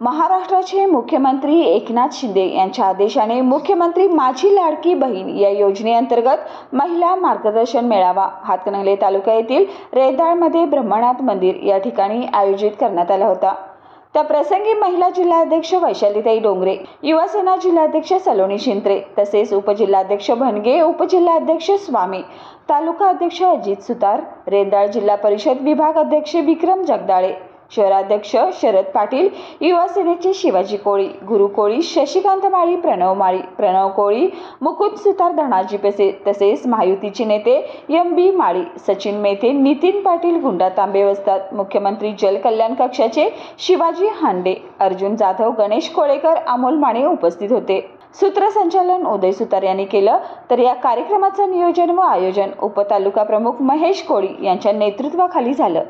महाराष्ट्राचे मुख्यमंत्री एकनाथ शिंदे यांच्या आदेशाने मुख्यमंत्री माझी लाडकी बहीण या योजनेअंतर्गत महिला मार्गदर्शन मेळावा हातकणंगले तालुका येथील रेदाळमध्ये ब्रह्मनाथ मंदिर या ठिकाणी आयोजित करण्यात आला होता। त्या प्रसंगी महिला जिल्हाध्यक्ष वैशालीताई डोंगरे, युवासेना जिल्हाध्यक्ष सलोनी शिंत्रे तसेच उपजिल्हाध्यक्ष भनगे, उपजिल्हाध्यक्ष स्वामी, तालुका अध्यक्ष अजित सुतार, रेदाळ जिल्हा परिषद विभाग अध्यक्ष विक्रम जगदाळे, शहराध्यक्ष शरद पाटील, युवासेनेचे शिवाजी कोळी, गुरु कोळी, शशिकांत माळी, प्रणव कोळी, मुकुंद सुतार, धनाजी पेसे तसेच महायुतीचे नेते MB माळी, सचिन मेथे, नितीन पाटील, गुंडा तांबे वस्ताद, मुख्यमंत्री जल कल्याण कक्षाचे शिवाजी हांडे, अर्जुन जाधव, गणेश कोळेकर, अमोल माने उपस्थित होते। सूत्रसंचालन उदय सुतार यांनी केलं, तर या कार्यक्रमाचं नियोजन व आयोजन उपतालुका प्रमुख महेश कोळी यांच्या नेतृत्वाखाली झालं।